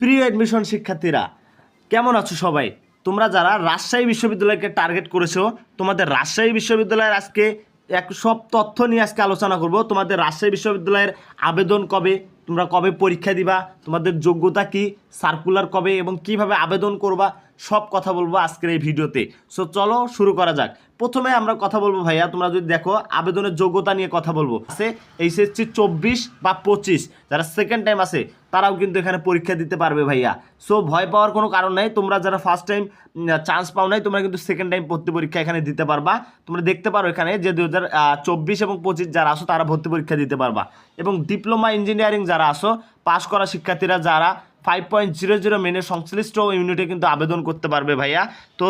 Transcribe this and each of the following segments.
প্রিয় অ্যাডমিশন শিক্ষার্থীরা, কেমন আছো সবাই? তোমরা যারা রাজশাহী বিশ্ববিদ্যালয়কে টার্গেট করেছো, তোমাদের রাজশাহী বিশ্ববিদ্যালয়ের আজকে সব তথ্য নিয়ে আজকে আলোচনা করব। তোমাদের রাজশাহী বিশ্ববিদ্যালয়ের আবেদন কবে, তোমরা কবে পরীক্ষা দিবা, তোমাদের যোগ্যতা কি, সার্কুলার কবে এবং কিভাবে আবেদন করবা, সব কথা বলবো আজকের এই ভিডিওতে। সো চলো শুরু করা যাক। প্রথমে আমরা কথা বলবো ভাইয়া, তোমরা যদি দেখো আবেদনের যোগ্যতা নিয়ে কথা বলবো। আছে এইচএসসি 24 বা 25, যারা সেকেন্ড টাইম আছে তারাও কিন্তু এখানে পরীক্ষা দিতে পারবে ভাইয়া। সো ভয় পাওয়ার কোনো কারণ নাই। তোমরা যারা ফার্স্ট টাইম চান্স পাও নাই, তোমরা কিন্তু সেকেন্ড টাইম ভর্তি পরীক্ষা এখানে দিতে পারবা। তোমরা দেখতে পারো এখানে যে 2024 এবং 25 যারা আসো তারা ভর্তি পরীক্ষা দিতে পারবা। এবং ডিপ্লোমা ইঞ্জিনিয়ারিং যারা আসো, পাস করা শিক্ষার্থীরা যারা 5.00 মেনে সংশ্লিষ্ট ইউনিটে কিন্তু আবেদন করতে পারবে ভাইয়া। তো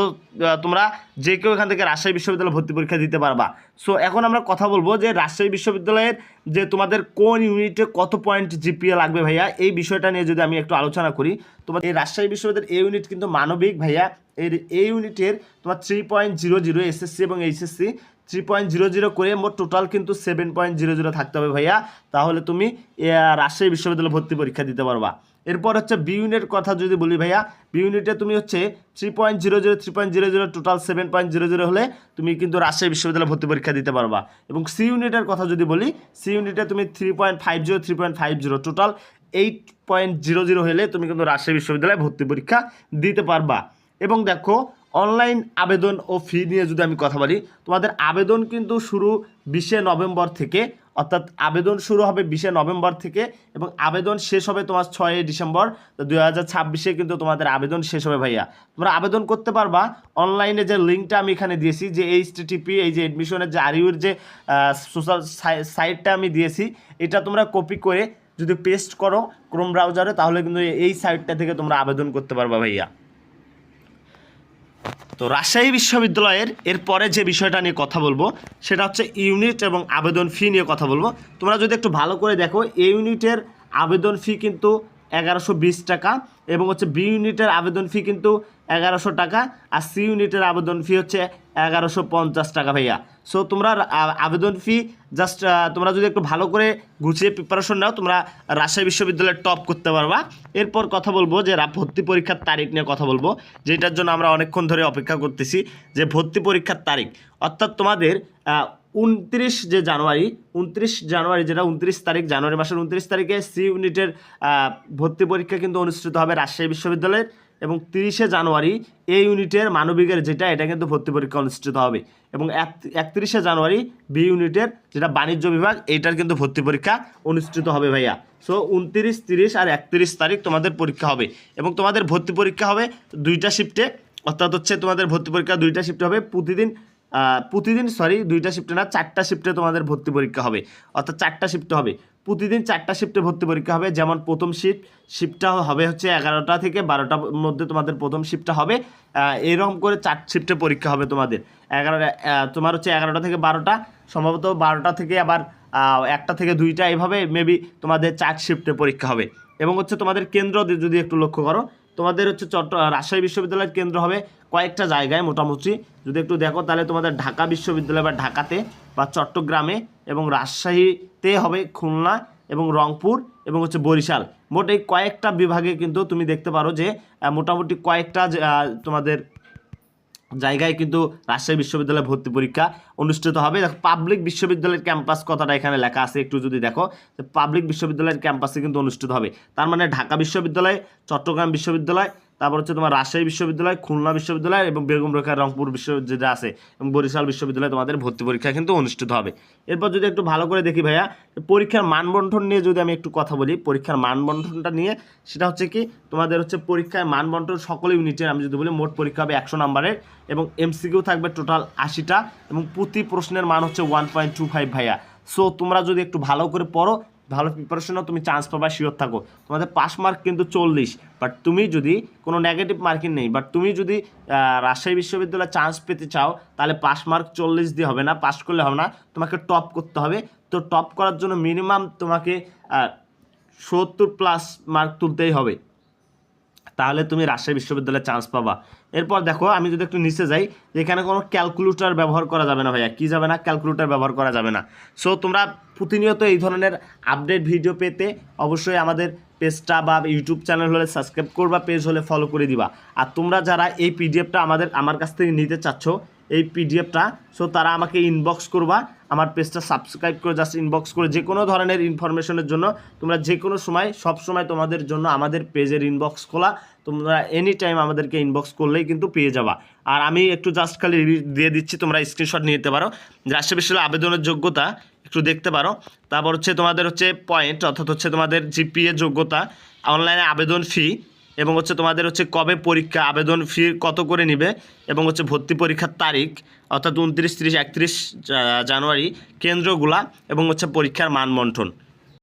তোমরা যে কেউ এখান থেকে রাজশাহী বিশ্ববিদ্যালয়ে ভর্তি পরীক্ষা দিতে পারবা। সো এখন আমরা কথা বলবো যে রাজশাহী বিশ্ববিদ্যালয়ের যে তোমাদের কোন ইউনিটে কত পয়েন্ট জিপিএ লাগবে ভাইয়া, এই বিষয়টা নিয়ে যদি আমি একটু আলোচনা করি। তোমার এই রাজশাহী বিশ্ববিদ্যালয়ের এই ইউনিট কিন্তু মানবিক ভাইয়া। এই ইউনিটের তোমার 3.00 এসএসসি এবং এইচএসসি 3.00 করে মোট টোটাল কিন্তু 7.00 থাকতে হবে ভাইয়া। তাহলে তুমি রাজশাহী বিশ্ববিদ্যালয়ে ভর্তি পরীক্ষা দিতে পারবা। এরপর হচ্ছে বি ইউনিটের কথা যদি বলি ভাইয়া, বি ইউনিটে তুমি হচ্ছে 3.00 টোটাল 7.00 হলে তুমি কিন্তু রাজশাহী বিশ্ববিদ্যালয়ে ভর্তি পরীক্ষা দিতে পারবা। এবং সি ইউনিটের কথা যদি বলি, সি ইউনিটে তুমি 3.50 টোটাল 8.00 হলে তুমি কিন্তু রাজশাহী বিশ্ববিদ্যালয়ে ভর্তি পরীক্ষা দিতে পারবা। এবং দেখো অনলাইন আবেদন ও ফি নিয়ে যদি আমি কথা বলি, তোমাদের আবেদন কিন্তু শুরু 20 নভেম্বর থেকে, অর্থাৎ আবেদন শুরু হবে 20 নভেম্বর থেকে এবং আবেদন শেষ হবে তোমার 6 ডিসেম্বর 2026 কিন্তু তোমাদের আবেদন শেষ হবে ভাইয়া। তোমরা আবেদন করতে পারবা অনলাইনে, যে লিঙ্কটা আমি এখানে দিয়েছি, যে HTTP, এই যে অ্যাডমিশনের যে আরইউর যে সোশ্যাল সাইটটা আমি দিয়েছি, এটা তোমরা কপি করে যদি পেস্ট করো ক্রোম ব্রাউজারে, তাহলে কিন্তু এই সাইটটা থেকে তোমরা আবেদন করতে পারবা ভাইয়া। তো রাজশাহী বিশ্ববিদ্যালয়ের এরপরে যে বিষয়টা নিয়ে কথা বলবো সেটা হচ্ছে ইউনিট এবং আবেদন ফি নিয়ে কথা বলবো। তোমরা যদি একটু ভালো করে দেখো, এ ইউনিটের আবেদন ফি কিন্তু 1120 টাকা এবং হচ্ছে বি ইউনিটের আবেদন ফি কিন্তু 1100 টাকা, আর সি ইউনিটের আবেদন ফি হচ্ছে 1150 টাকা ভাইয়া। সো তোমরা আবেদন ফি জাস্ট তোমরা যদি একটু ভালো করে গুছিয়ে প্রিপারেশন নাও, তোমরা রাজশাহী বিশ্ববিদ্যালয়ে টপ করতে পারবা। এরপর কথা বলবো যে ভর্তি পরীক্ষার তারিখ নিয়ে কথা বলবো, যেটার জন্য আমরা অনেকক্ষণ ধরে অপেক্ষা করতেছি, যে ভর্তি পরীক্ষার তারিখ। অর্থাৎ তোমাদের 29 জানুয়ারি, যেটা 29 তারিখ, জানুয়ারি মাসের 29 তারিখে সি ইউনিটের ভর্তি পরীক্ষা কিন্তু অনুষ্ঠিত হবে রাজশাহী বিশ্ববিদ্যালয়ের। এবং 30 জানুয়ারি এ ইউনিটের মানবিকের যেটা, এটা কিন্তু ভর্তি পরীক্ষা অনুষ্ঠিত হবে। এবং 31 জানুয়ারি বি ইউনিটের যেটা বাণিজ্য বিভাগ, এইটার কিন্তু ভর্তি পরীক্ষা অনুষ্ঠিত হবে ভাইয়া। সো 29, 30 আর 31 তারিখ তোমাদের পরীক্ষা হবে। এবং তোমাদের ভর্তি পরীক্ষা হবে 2টা শিফটে, অর্থাৎ হচ্ছে তোমাদের ভর্তি পরীক্ষা 2টা শিফটে হবে। প্রতিদিন 2টা শিফটে না, 4টা শিফটে তোমাদের ভর্তি পরীক্ষা হবে, অর্থাৎ 4টা শিফটে হবে। প্রতিদিন 4টা শিফটে ভর্তি পরীক্ষা হবে। যেমন প্রথম শিফটটা হবে হচ্ছে 11টা থেকে 12টার মধ্যে তোমাদের প্রথম শিফটটা হবে। এরকম করে 4 শিফটে পরীক্ষা হবে তোমাদের। তোমার হচ্ছে 11টা থেকে 12টা, সম্ভবত 12টা থেকে আবার 1টা থেকে 2টা, এভাবে মেবি তোমাদের 4 শিফটে পরীক্ষা হবে। এবং হচ্ছে তোমাদের কেন্দ্র যদি একটু লক্ষ্য করো, তোমাদের হচ্ছে রাজশাহী বিশ্ববিদ্যালয়ের কেন্দ্র হবে কয়েকটা জায়গায় মোটামুটি। যদি একটু দেখো তাহলে তোমাদের ঢাকা বিশ্ববিদ্যালয় বা ঢাকাতে বা চট্টগ্রামে, এবং রাজশাহীতে হবে খুলনা এবং রংপুর এবং হচ্ছে বরিশাল। মোট এই কয়েকটা বিভাগে কিন্তু তুমি দেখতে পারো যে মোটামুটি কয়েকটা তোমাদের জায়গায় কিন্তু রাজশাহী বিশ্ববিদ্যালয়ে ভর্তি পরীক্ষা অনুষ্ঠিত হবে। পাবলিক বিশ্ববিদ্যালয়ের ক্যাম্পাস কথাটা এখানে লেখা আছে, একটু যদি দেখো, পাবলিক বিশ্ববিদ্যালয়ের ক্যাম্পাসে কিন্তু অনুষ্ঠিত হবে। তার মানে ঢাকা বিশ্ববিদ্যালয়, চট্টগ্রাম বিশ্ববিদ্যালয়, তারপর হচ্ছে তোমার রাজশাহী বিশ্ববিদ্যালয়, খুলনা বিশ্ববিদ্যালয় এবং বেগম রোকেয়া রংপুর বিশ্ববিদ্যালয় যেটা আছে, এবং বরিশাল বিশ্ববিদ্যালয়ে তোমাদের ভর্তি পরীক্ষা কিন্তু অনুষ্ঠিত হবে। এরপর যদি একটু ভালো করে দেখি ভাইয়া, পরীক্ষার মানবন্টন নিয়ে যদি আমি একটু কথা বলি, পরীক্ষার মানবন্টনটা নিয়ে, সেটা হচ্ছে কি, তোমাদের হচ্ছে পরীক্ষায় মানবন্টন সকল ইউনিটের আমি যদি বলি, মোট পরীক্ষা হবে 100 নম্বরের এবং এমসিকিউ থাকবে টোটাল 80টা এবং প্রতি প্রশ্নের মান হচ্ছে 1.25 ভাইয়া। সো তোমরা যদি একটু ভালো করে পড়ো, ভালো প্রিপারেশনও, তুমি চান্স পাবা, শিওর থাকো। তোমাদের পাস মার্ক কিন্তু 40, বাট তুমি যদি কোনো নেগেটিভ মার্কিং নেই, বাট তুমি যদি রাজশাহী বিশ্ববিদ্যালয়ে চান্স পেতে চাও, তাহলে পাস মার্ক 40 দিয়ে হবে না, পাস করলে হবে না, তোমাকে টপ করতে হবে। তো টপ করার জন্য মিনিমাম তোমাকে 70+ মার্ক তুলতেই হবে। তাহলে তুমি রাজশাহী বিশ্ববিদ্যালয়ে চান্স পাবা। এরপর দেখো আমি যদি একটু নিচে যাই, এখানে কোনো ক্যালকুলেটর ব্যবহার করা যাবে না ভাইয়া, কী যাবে না, ক্যালকুলেটর ব্যবহার করা যাবে না। সো তোমরা প্রতিনিয়ত এই ধরনের আপডেট ভিডিও পেতে অবশ্যই আমাদের পেজটা বা ইউটিউব চ্যানেল হলে সাবস্ক্রাইব করবা, পেজ হলে ফলো করে দিবা। আর তোমরা যারা এই পিডিএফটা আমার কাছ থেকে নিতে চাচ্ছ এই পিডিএফটা, সো তারা আমাকে ইনবক্স করবা, আমার পেজটা সাবস্ক্রাইব করে জাস্ট ইনবক্স করে যে কোনো ধরনের ইনফরমেশনের জন্য তোমরা যে কোনো সময় সব সময় তোমাদের জন্য আমাদের পেজের ইনবক্স খোলা, তোমরা এনি টাইম আমাদেরকে ইনবক্স করলেই কিন্তু পেয়ে যাবা। আর আমি একটু জাস্ট খালি দিয়ে দিচ্ছি, তোমরা স্ক্রিনশট নিয়ে নিতে পারো। রাজশাহী বিশ্ববিদ্যালয়ের আবেদনের যোগ্যতা একটু দেখতে পারো। তারপর হচ্ছে তোমাদের হচ্ছে পয়েন্ট, অর্থাৎ হচ্ছে তোমাদের জিপিএ যোগ্যতা, অনলাইনে আবেদন ফি, এবং হচ্ছে তোমাদের হচ্ছে কবে পরীক্ষা, আবেদন ফি কত করে নেবে, এবং হচ্ছে ভর্তি পরীক্ষার তারিখ অর্থাৎ 29, 30, 31 জানুয়ারি কেন্দ্রগুলা, এবং হচ্ছে পরীক্ষার মানবন্টন।